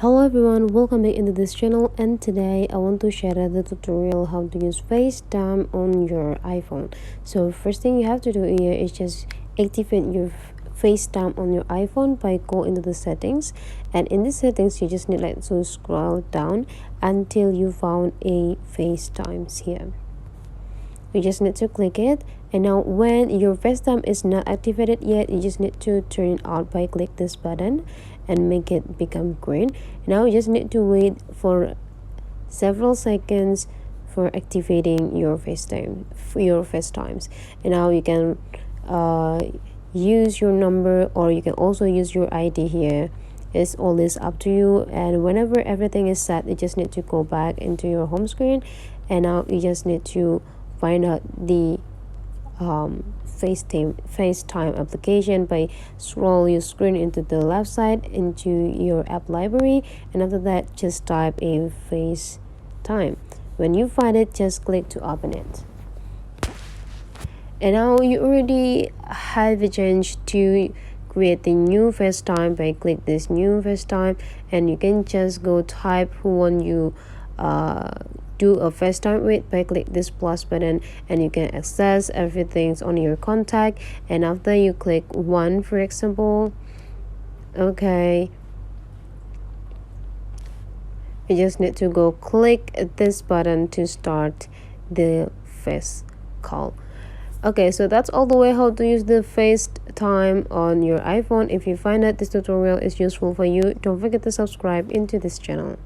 Hello everyone, welcome back into this channel, and today I want to share the tutorial how to use FaceTime on your iPhone. So first thing you have to do here is just activate your FaceTime on your iPhone by go into the settings, and in the settings you just need to scroll down until you found a FaceTimes here. You just need to click it, and now when your FaceTime is not activated yet, you just need to turn it out by click this button and make it become green. Now you just need to wait for several seconds for activating your FaceTimes, and now you can use your number, or you can also use your ID here. It's always up to you, and whenever everything is set, you just need to go back into your home screen, and now you just need to find out the FaceTime application by scroll your screen into the left side into your app library, and after that just type a FaceTime. When you find it, just click to open it. And now you already have a chance to create the new FaceTime by click this new FaceTime, and you can just go type who want you do a FaceTime with by click this plus button, and you can access everything on your contact. And after you click one, for example, okay, you just need to go click this button to start the face call. Okay, so that's all the way how to use the FaceTime on your iPhone. If you find that this tutorial is useful for you, don't forget to subscribe into this channel.